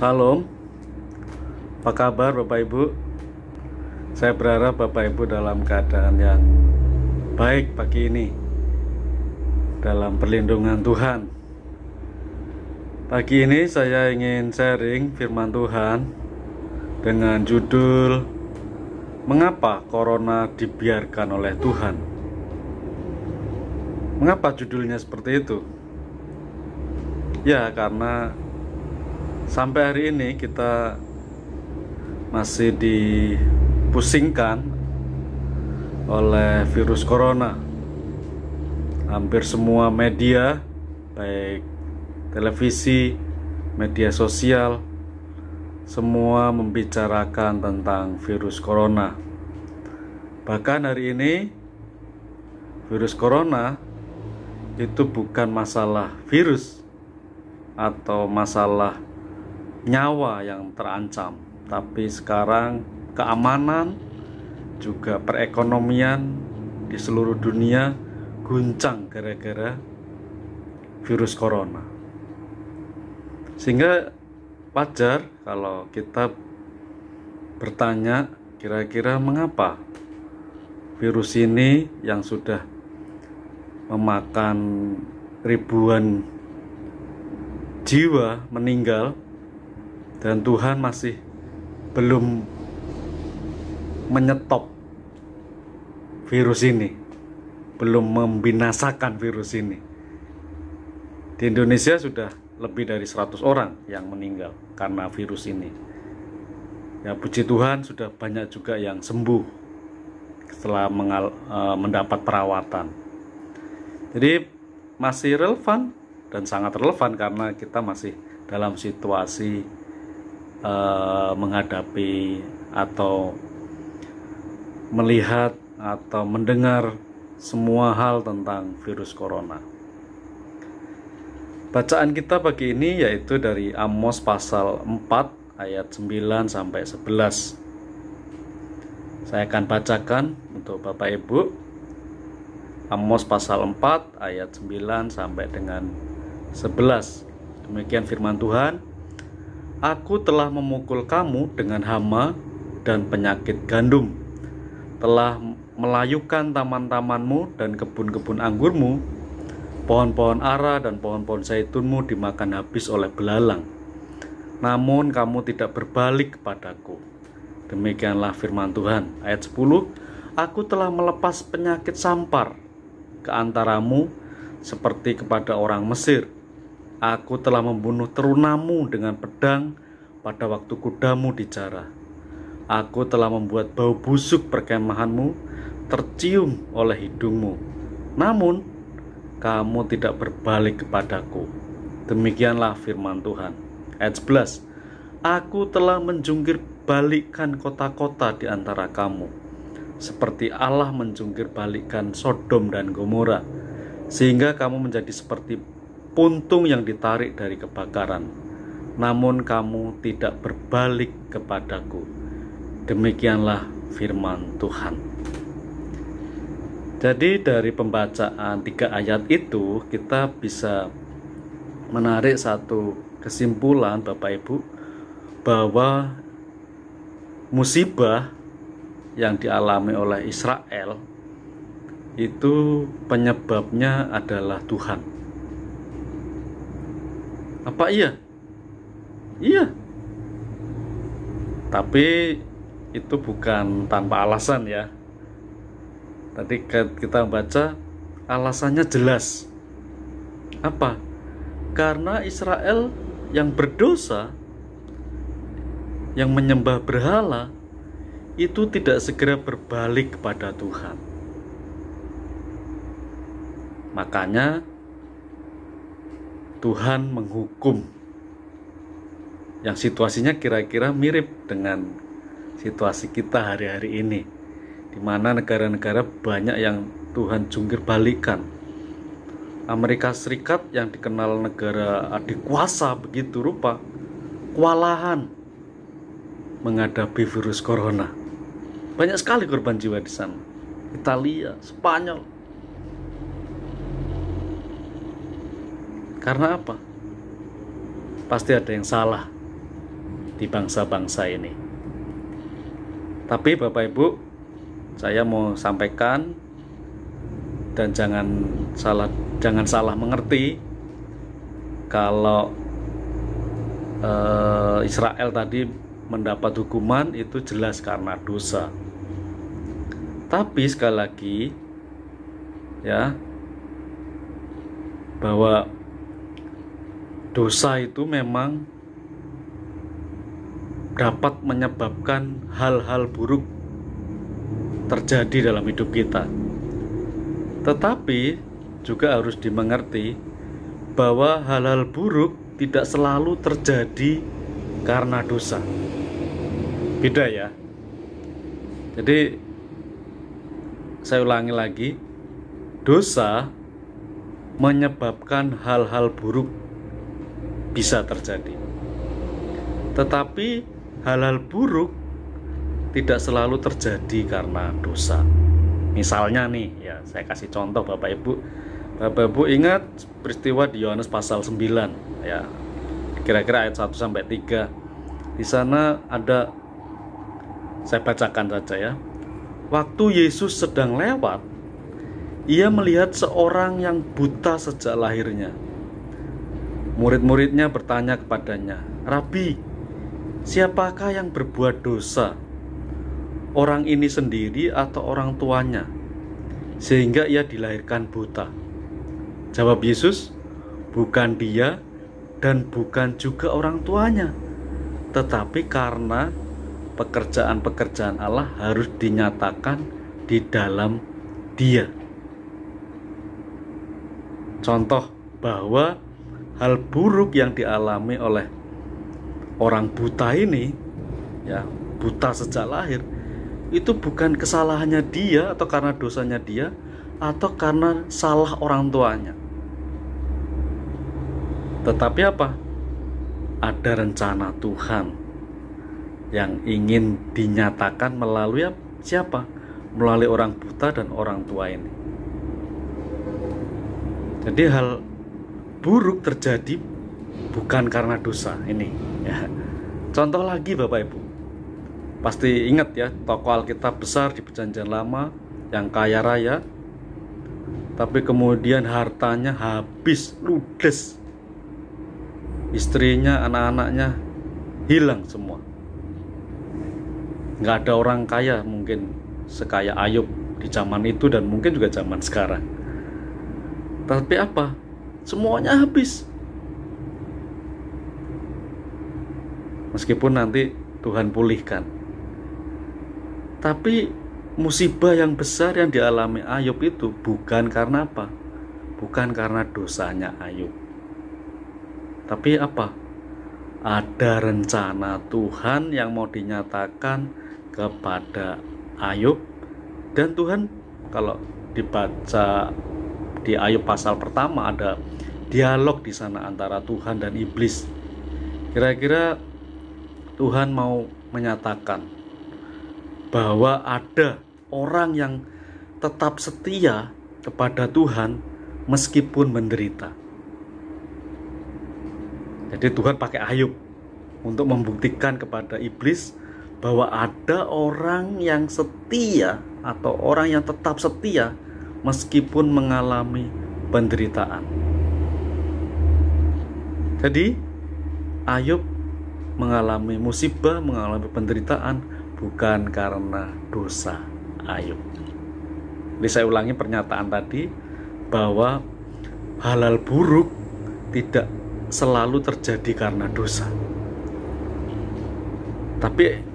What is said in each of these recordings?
Salam, apa kabar Bapak Ibu? Saya berharap Bapak Ibu dalam keadaan yang baik pagi ini, dalam perlindungan Tuhan. Pagi ini saya ingin sharing firman Tuhan dengan judul Mengapa Corona dibiarkan oleh Tuhan? Mengapa judulnya seperti itu? Ya, karena sampai hari ini kita masih dipusingkan oleh virus corona. Hampir semua media, baik televisi, media sosial, semua membicarakan tentang virus corona. Bahkan hari ini virus corona itu bukan masalah virus atau masalah nyawa yang terancam, tapi sekarang keamanan juga perekonomian di seluruh dunia guncang gara-gara virus corona. Sehingga wajar kalau kita bertanya, kira-kira mengapa virus ini yang sudah memakan ribuan jiwa meninggal dan Tuhan masih belum menyetop virus ini, belum membinasakan virus ini. Di Indonesia sudah lebih dari 100 orang yang meninggal karena virus ini. Ya, puji Tuhan sudah banyak juga yang sembuh setelah mendapat perawatan. Jadi masih relevan dan sangat relevan karena kita masih dalam situasi menghadapi atau melihat atau mendengar semua hal tentang virus corona. Bacaan kita pagi ini yaitu dari Amos pasal 4 ayat 9 sampai 11. Saya akan bacakan untuk Bapak Ibu. Amos pasal 4 ayat 9 sampai dengan 11. Demikian firman Tuhan. Aku telah memukul kamu dengan hama dan penyakit gandum, telah melayukan taman-tamanmu dan kebun-kebun anggurmu, pohon-pohon ara dan pohon-pohon zaitunmu dimakan habis oleh belalang. Namun kamu tidak berbalik kepadaku. Demikianlah firman Tuhan. Ayat 10. Aku telah melepas penyakit sampar ke antaramu seperti kepada orang Mesir. Aku telah membunuh terunamu dengan pedang pada waktu kudamu dijarah. Aku telah membuat bau busuk perkemahanmu tercium oleh hidungmu. Namun kamu tidak berbalik kepadaku. Demikianlah firman Tuhan. Ayat 11. Aku telah menjungkir balikkan kota-kota di antara kamu, seperti Allah menjungkir balikkan Sodom dan Gomora, sehingga kamu menjadi seperti puntung yang ditarik dari kebakaran. Namun kamu tidak berbalik kepadaku. Demikianlah firman Tuhan. Jadi dari pembacaan 3 ayat itu kita bisa menarik satu kesimpulan Bapak Ibu, bahwa musibah yang dialami oleh Israel itu penyebabnya adalah Tuhan. Apa iya? Iya. Tapi itu bukan tanpa alasan ya. Tadi kita baca alasannya jelas. Apa? Karena Israel yang berdosa, yang menyembah berhala, itu tidak segera berbalik kepada Tuhan. Makanya Tuhan menghukum yang situasinya kira-kira mirip dengan situasi kita hari-hari ini, di mana negara-negara banyak yang Tuhan jungkir balikan. Amerika Serikat yang dikenal negara adikuasa begitu rupa, kewalahan menghadapi virus corona. Banyak sekali korban jiwa di sana. Italia, Spanyol. Karena apa? Pasti ada yang salah. di bangsa-bangsa ini. Tapi Bapak Ibu, saya mau sampaikan, dan jangan salah mengerti kalau Israel tadi mendapat hukuman itu jelas karena dosa. Tapi sekali lagi ya, bahwa dosa itu memang dapat menyebabkan hal-hal buruk terjadi dalam hidup kita. Tetapi juga harus dimengerti bahwa hal-hal buruk tidak selalu terjadi karena dosa. Beda ya. Jadi saya ulangi lagi, dosa menyebabkan hal-hal buruk bisa terjadi. Tetapi hal-hal buruk tidak selalu terjadi karena dosa. Misalnya nih, ya saya kasih contoh Bapak Ibu. Bapak Ibu ingat peristiwa di Yohanes pasal 9 ya. Kira-kira ayat 1 sampai 3. Di sana ada, saya bacakan saja ya. Waktu Yesus sedang lewat, ia melihat seorang yang buta sejak lahirnya. Murid-muridnya bertanya kepadanya, "Rabi, siapakah yang berbuat dosa? Orang ini sendiri atau orang tuanya, sehingga ia dilahirkan buta?" Jawab Yesus, "Bukan dia dan bukan juga orang tuanya, tetapi karena pekerjaan-pekerjaan Allah harus dinyatakan di dalam dia." Contoh bahwa hal buruk yang dialami oleh orang buta ini, ya, buta sejak lahir, itu bukan kesalahannya dia atau karena dosanya dia atau karena salah orang tuanya. Tetapi apa? Ada rencana Tuhan yang ingin dinyatakan melalui siapa? Melalui orang buta dan orang tua ini. Jadi hal buruk terjadi bukan karena dosa ini ya. Contoh lagi Bapak Ibu, pasti ingat ya, tokoh Alkitab besar di Perjanjian Lama yang kaya raya, tapi kemudian hartanya habis, ludes, istrinya, anak-anaknya hilang semua. Nggak ada orang kaya mungkin sekaya Ayub di zaman itu dan mungkin juga zaman sekarang. Tapi apa? Semuanya habis. Meskipun nanti Tuhan pulihkan. Tapi musibah yang besar yang dialami Ayub itu bukan karena apa? Bukan karena dosanya Ayub. Tapi apa? Ada rencana Tuhan yang mau dinyatakan kepada Ayub. Dan Tuhan, kalau dibaca di Ayub pasal pertama, ada dialog di sana antara Tuhan dan iblis. Kira-kira Tuhan mau menyatakan bahwa ada orang yang tetap setia kepada Tuhan meskipun menderita. Jadi Tuhan pakai Ayub untuk membuktikan kepada iblis bahwa ada orang yang setia atau orang yang tetap setia meskipun mengalami penderitaan. Jadi Ayub mengalami musibah, mengalami penderitaan bukan karena dosa Ayub. Jadi saya ulangi pernyataan tadi bahwa hal-hal buruk tidak selalu terjadi karena dosa. Tapi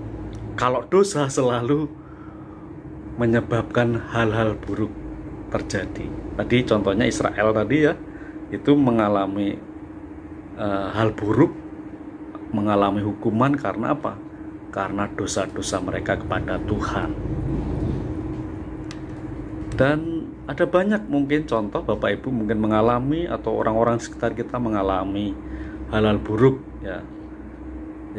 kalau dosa selalu menyebabkan hal-hal buruk terjadi. Tadi contohnya Israel tadi ya, itu mengalami hal buruk, mengalami hukuman karena apa? Karena dosa-dosa mereka kepada Tuhan. Dan ada banyak mungkin contoh Bapak Ibu mungkin mengalami atau orang-orang sekitar kita mengalami hal-hal buruk ya,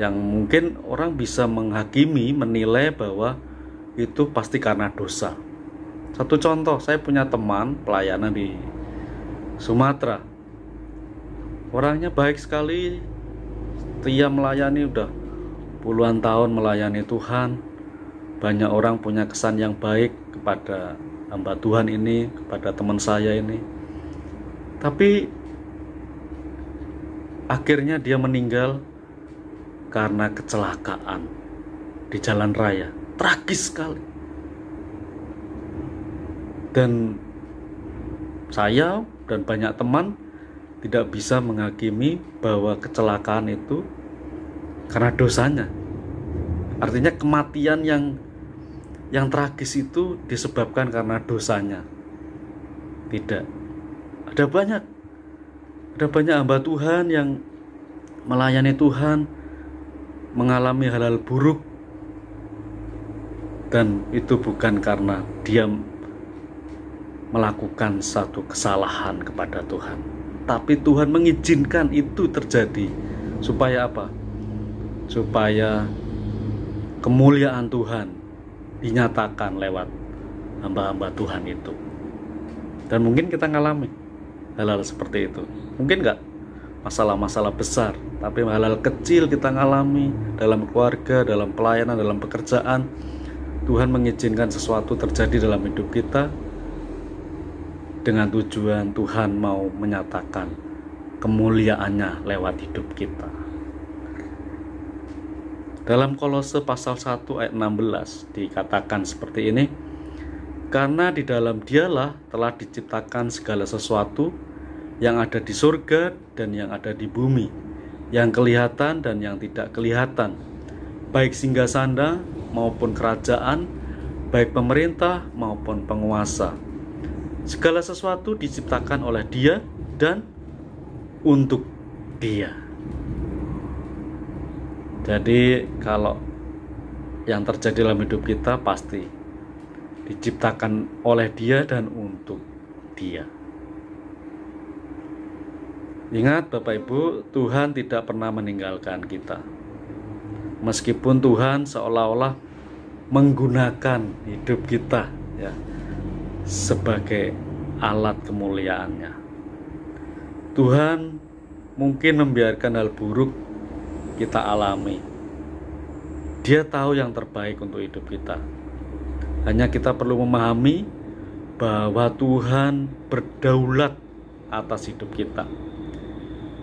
yang mungkin orang bisa menghakimi, menilai bahwa itu pasti karena dosa. Satu contoh, saya punya teman pelayanan di Sumatera. Orangnya baik sekali, setia melayani, udah puluhan tahun melayani Tuhan, banyak orang punya kesan yang baik kepada hamba Tuhan ini, kepada teman saya ini. Tapi akhirnya dia meninggal karena kecelakaan di jalan raya. Tragis sekali. Dan saya dan banyak teman tidak bisa menghakimi bahwa kecelakaan itu karena dosanya. Artinya kematian yang tragis itu disebabkan karena dosanya. Tidak. Ada banyak hamba Tuhan yang melayani Tuhan, mengalami hal-hal buruk, dan itu bukan karena dia melakukan satu kesalahan kepada Tuhan, tapi Tuhan mengizinkan itu terjadi. Supaya apa? Supaya kemuliaan Tuhan dinyatakan lewat hamba-hamba Tuhan itu. Dan mungkin kita ngalami hal-hal seperti itu. Mungkin enggak masalah-masalah besar, tapi hal-hal kecil kita ngalami dalam keluarga, dalam pelayanan, dalam pekerjaan. Tuhan mengizinkan sesuatu terjadi dalam hidup kita dengan tujuan Tuhan mau menyatakan kemuliaannya lewat hidup kita. Dalam Kolose pasal 1 ayat 16 dikatakan seperti ini, karena di dalam Dialah telah diciptakan segala sesuatu yang ada di surga dan yang ada di bumi, yang kelihatan dan yang tidak kelihatan, baik singgasana maupun kerajaan, baik pemerintah maupun penguasa. Segala sesuatu diciptakan oleh Dia dan untuk Dia. Jadi kalau yang terjadi dalam hidup kita pasti diciptakan oleh Dia dan untuk Dia. Ingat Bapak Ibu, Tuhan tidak pernah meninggalkan kita. Meskipun Tuhan seolah-olah menggunakan hidup kita ya sebagai alat kemuliaannya. Tuhan mungkin membiarkan hal buruk kita alami. Dia tahu yang terbaik untuk hidup kita. Hanya kita perlu memahami bahwa Tuhan berdaulat atas hidup kita.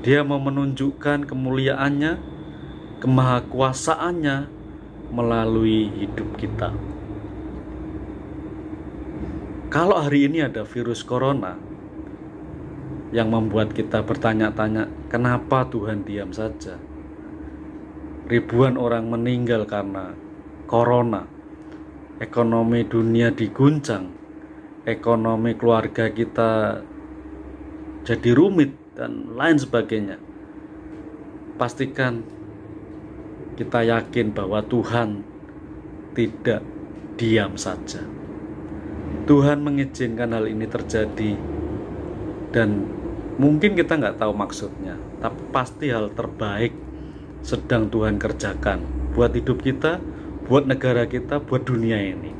Dia mau menunjukkan kemuliaannya, kemahakuasaannya melalui hidup kita. Kalau hari ini ada virus corona yang membuat kita bertanya-tanya, kenapa Tuhan diam saja? Ribuan orang meninggal karena corona. Ekonomi dunia diguncang. Ekonomi keluarga kita jadi rumit dan lain sebagainya. Pastikan kita yakin bahwa Tuhan tidak diam saja. Tuhan mengizinkan hal ini terjadi, dan mungkin kita nggak tahu maksudnya, tapi pasti hal terbaik sedang Tuhan kerjakan buat hidup kita, buat negara kita, buat dunia ini.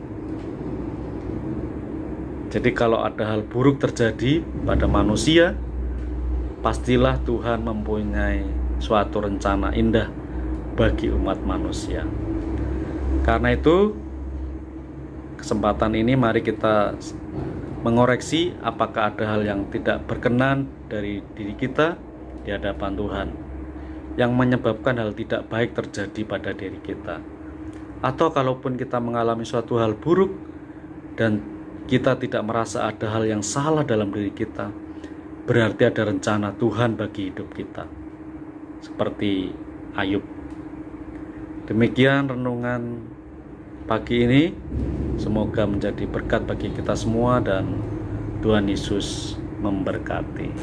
Jadi kalau ada hal buruk terjadi pada manusia, pastilah Tuhan mempunyai suatu rencana indah bagi umat manusia. Karena itu, kesempatan ini mari kita mengoreksi apakah ada hal yang tidak berkenan dari diri kita di hadapan Tuhan, yang menyebabkan hal tidak baik terjadi pada diri kita. Atau kalaupun kita mengalami suatu hal buruk dan kita tidak merasa ada hal yang salah dalam diri kita, berarti ada rencana Tuhan bagi hidup kita. Seperti Ayub. Demikian renungan pagi ini. Semoga menjadi berkat bagi kita semua dan Tuhan Yesus memberkati.